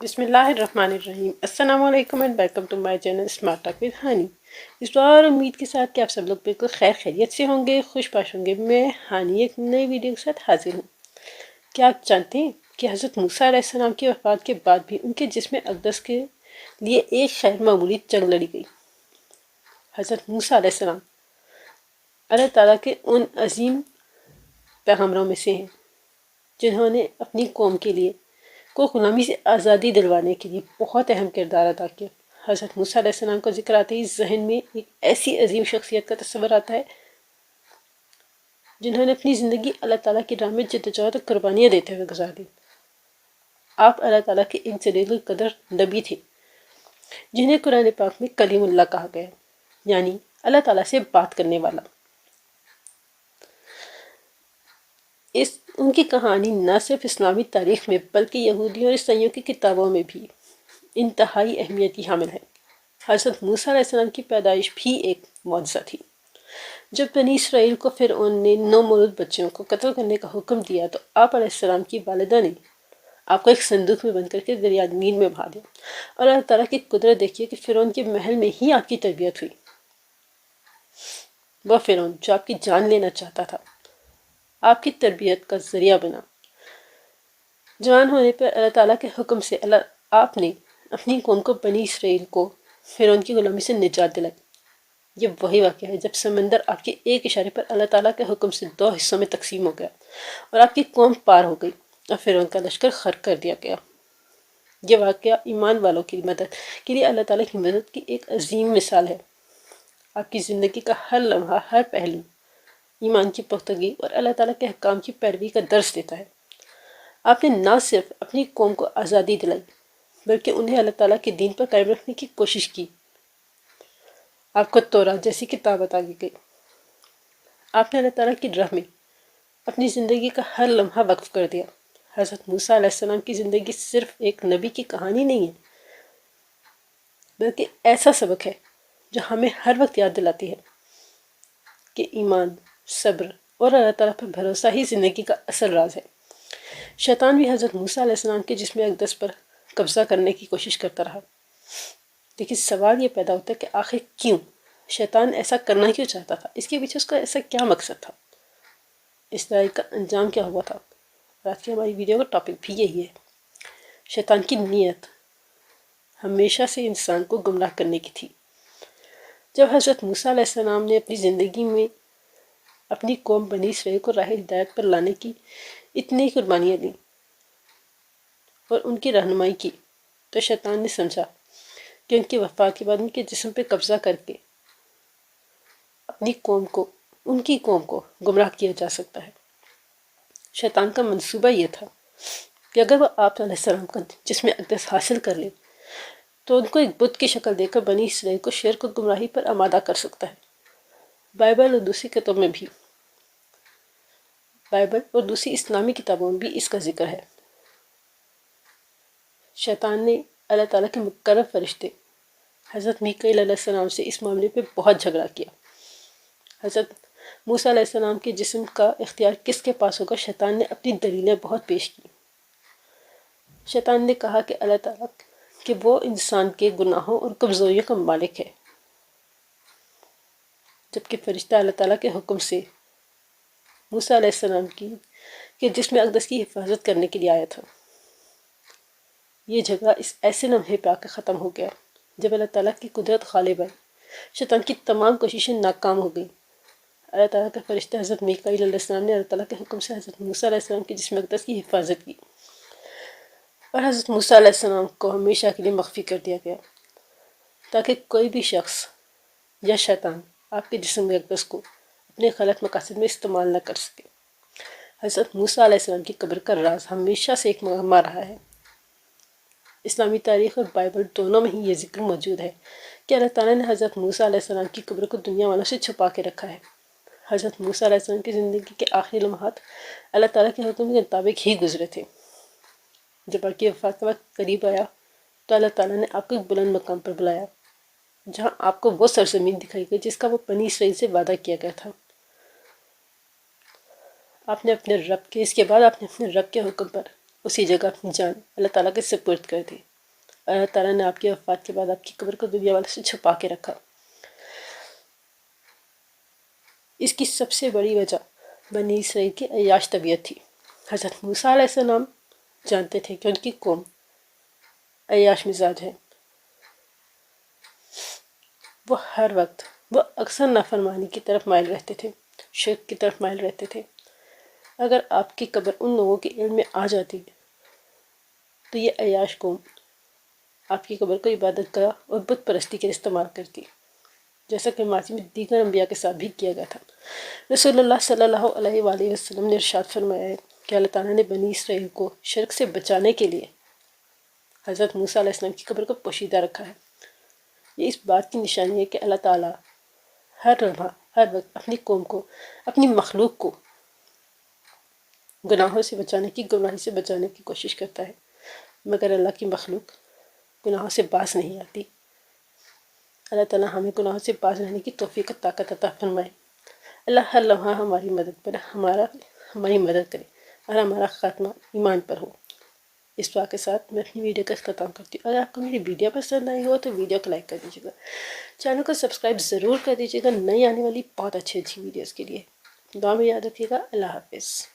بسم اللہ الرحمن الرحیم۔ السلام علیکم and welcome to my channel smart talk with Hani. اس بار امید کے ساتھ کہ آپ سب لوگ بالکل خیر خیریت سے ہوں گے، خوش باش ہوں گے۔ میں ہانی ایک نئی ویڈیو کے ساتھ حاضر ہوں۔ کیا آپ جانتے ہیں کہ حضرت موسیٰ علیہ السلام کی وفات کے بعد بھی ان کے جسم اقدس کے لیے ایک غیر معمولی جنگ لڑی گئی؟ حضرت موسیٰ علیہ السلام اللہ تعالیٰ کے ان عظیم پیغمبروں میں سے ہیں جنہوں نے اپنی قوم کے لیے کو غلامی سے آزادی دلوانے کے لیے بہت اہم کردار ادا کیا۔ حضرت موسیٰ علیہ السلام کا ذکر آتے ہی ذہن میں ایک ایسی عظیم شخصیت کا تصور آتا ہے جنہوں نے اپنی زندگی اللہ تعالیٰ کی راہ میں جدوجہد اور قربانیاں دیتے ہوئے گزار دی۔ آپ اللہ تعالیٰ کے ایک جلیل القدر نبی تھے جنہیں قرآن پاک میں کلیم اللہ کہا گیا، یعنی اللہ تعالیٰ سے بات کرنے والا۔ ان کی کہانی نہ صرف اسلامی تاریخ میں بلکہ یہودیوں اور عیسائیوں کی کتابوں میں بھی انتہائی اہمیت کی حامل ہے۔ حضرت موسیٰ علیہ السلام کی پیدائش بھی ایک معجزہ تھی۔ جب بنی اسرائیل کو فرعون نے نومولود بچوں کو قتل کرنے کا حکم دیا تو آپ علیہ السلام کی والدہ نے آپ کو ایک صندوق میں بند کر کے دریا نیل میں بہا دیا، اور اللہ تعالیٰ کی قدرت دیکھیے کہ فرعون کے محل میں ہی آپ کی تربیت ہوئی۔ وہ فرعون جو آپ کی جان لینا چاہتا تھا آپ کی تربیت کا ذریعہ بنا۔ جوان ہونے پر اللہ تعالیٰ کے حکم سے آپ نے اپنی قوم کو بنی اسرائیل کو فرعون کی غلامی سے نجات دلائی۔ یہ وہی واقعہ ہے جب سمندر آپ کے ایک اشارے پر اللہ تعالیٰ کے حکم سے 2 حصوں میں تقسیم ہو گیا اور آپ کی قوم پار ہو گئی اور فرعون کا لشکر غرق کر دیا گیا۔ یہ واقعہ ایمان والوں کی مدد کے لیے اللہ تعالیٰ کی مدد کی ایک عظیم مثال ہے۔ آپ کی زندگی کا ہر لمحہ، ہر پہلو ایمان کی پختگی اور اللہ تعالیٰ کے احکام کی پیروی کا درس دیتا ہے۔ آپ نے نہ صرف اپنی قوم کو آزادی دلائی بلکہ انہیں اللہ تعالیٰ کے دین پر قائم رکھنے کی کوشش کی۔ آپ کو تورات جیسی کتاب عطا کی گئی۔ آپ نے اللہ تعالیٰ کی راہ میں اپنی زندگی کا ہر لمحہ وقف کر دیا۔ حضرت موسیٰ علیہ السلام کی زندگی صرف ایک نبی کی کہانی نہیں ہے بلکہ ایسا سبق ہے جو ہمیں ہر وقت یاد دلاتی ہے کہ ایمان، صبر اور اللہ تعالیٰ پر بھروسہ ہی زندگی کا اصل راز ہے۔ شیطان بھی حضرت موسیٰ علیہ السلام کے جسم اقدس پر قبضہ کرنے کی کوشش کرتا رہا، لیکن سوال یہ پیدا ہوتا ہے کہ آخر کیوں؟ شیطان ایسا کرنا کیوں چاہتا تھا؟ اس کے پیچھے اس کا ایسا کیا مقصد تھا؟ اس لڑائی کا انجام کیا ہوا تھا؟ اور آج کی ہماری ویڈیو کا ٹاپک بھی یہی ہے۔ شیطان کی نیت ہمیشہ سے انسان کو گمراہ کرنے کی تھی۔ جب حضرت موسیٰ علیہ السلام نے اپنی زندگی میں اپنی قوم بنی اسرائیل کو راہ ہدایت پر لانے کی اتنی قربانیاں دیں اور ان کی رہنمائی کی تو شیطان نے سمجھا کہ ان کی وفات کے بعد ان کے جسم پہ قبضہ کر کے ان کی قوم کو گمراہ کیا جا سکتا ہے۔ شیطان کا منصوبہ یہ تھا کہ اگر وہ آپ علیہ السلام کا جسم اقدس حاصل کر لے تو ان کو ایک بت کی شکل دے کر بنی اسرائیل کو شرک و گمراہی پر آمادہ کر سکتا ہے۔ بائبل اور دوسری کتابوں میں بھی دوسری اسلامی کتابوں میں بھی اس کا ذکر ہے۔ شیطان نے اللہ تعالیٰ کے مقرب فرشتے حضرت میکائیل علیہ السلام سے اس معاملے پہ بہت جھگڑا کیا۔ حضرت موسیٰ علیہ السلام کے جسم کا اختیار کس کے پاس ہوگا؟ شیطان نے اپنی دلیلیں بہت پیش کی۔ شیطان نے کہا کہ اللہ تعالیٰ کہ وہ انسان کے گناہوں اور کمزوریوں کا مالک ہے، جبکہ فرشتہ اللہ تعالیٰ کے حکم سے موسیٰ علیہ السلام کے جسم اقدس کی حفاظت کرنے کے لیے آیا تھا۔ یہ جھگڑا اس ایسے لمحے پہ آ کے ختم ہو گیا جب اللہ تعالیٰ کی قدرت غالب آئی، شیطان کی تمام کوششیں ناکام ہو گئیں۔ اللہ تعالیٰ کے فرشتہ حضرت میکائیل علیہ السلام نے اللہ تعالیٰ کے حکم سے حضرت موسیٰ علیہ السلام کے جسم اقدس کی حفاظت کی، اور حضرت موسیٰ علیہ السلام کو ہمیشہ کے لیے مخفی کر دیا گیا تاکہ کوئی بھی شخص یا شیطان آپ کے جسم اقدس کو اپنے غلط مقاصد میں استعمال نہ کر سکے۔ حضرت موسیٰ علیہ السلام کی قبر کا راز ہمیشہ سے ایک معمہ رہا ہے۔ اسلامی تاریخ اور بائبل دونوں میں ہی یہ ذکر موجود ہے کہ اللہ تعالیٰ نے حضرت موسیٰ علیہ السلام کی قبر کو دنیا والوں سے چھپا کے رکھا ہے۔ حضرت موسیٰ علیہ السلام کی زندگی کے آخری لمحات اللہ تعالیٰ کے حکم کے مطابق ہی گزرے تھے۔ جب آپ کی وفات کا وقت قریب آیا تو اللہ تعالیٰ نے آپ کو ایک بلند مقام پر بلایا جہاں آپ کو وہ سرزمین دکھائی گئی جس کا وہ بنی اسرائیل سے وعدہ کیا گیا تھا۔ اس کے بعد آپ نے اپنے رب کے حکم پر اسی جگہ اپنی جان اللہ تعالیٰ کے سپرد کر دی۔ اللہ تعالیٰ نے آپ کی وفات کے بعد آپ کی قبر کو دنیا والوں سے چھپا کے رکھا۔ اس کی سب سے بڑی وجہ بنی اسرائیل کی عیاش طبیعت تھی۔ حضرت موسیٰ علیہ السلام جانتے تھے کہ ان کی قوم عیاش مزاج ہے، وہ اکثر نافرمانی کی طرف مائل رہتے تھے، شرک کی طرف مائل رہتے تھے۔ اگر آپ کی قبر ان لوگوں کے علم میں آ جاتی تو یہ عیاش قوم آپ کی قبر کو عبادت گاہ اور بت پرستی کے لیے استعمال کرتی، جیسا کہ ماضی میں دیگر انبیاء کے ساتھ بھی کیا گیا تھا۔ رسول اللہ صلی اللہ علیہ وآلہ وسلم نے ارشاد فرمایا ہے کہ اللہ تعالیٰ نے بنی اسرائیل کو شرک سے بچانے کے لیے حضرت موسیٰ علیہ السلام کی قبر کو پوشیدہ رکھا ہے۔ یہ اس بات کی نشانی ہے کہ اللہ تعالیٰ ہر لمحہ ہر وقت اپنی قوم کو، اپنی مخلوق کو گناہوں سے بچانے کی، گمراہی سے بچانے کی کوشش کرتا ہے، مگر اللہ کی مخلوق گناہوں سے باز نہیں آتی۔ اللہ تعالیٰ ہمیں گناہوں سے باز رہنے کی توفیق و طاقت عطا فرمائے۔ اللہ ہر لمحہ ہماری مدد پر ہماری مدد کرے اور ہمارا خاتمہ ایمان پر ہو۔ اس دعا کے ساتھ میں اپنی ویڈیو کا اختتام کرتی ہوں۔ اگر آپ کو میری ویڈیو پسند آئی ہو تو ویڈیو کو لائک کر دیجیے گا، چینل کو سبسکرائب ضرور کر دیجیے گا نئی آنے والی بہت اچھی ویڈیوز کے لیے۔ دعا میں یاد رکھیے گا۔ اللہ حافظ۔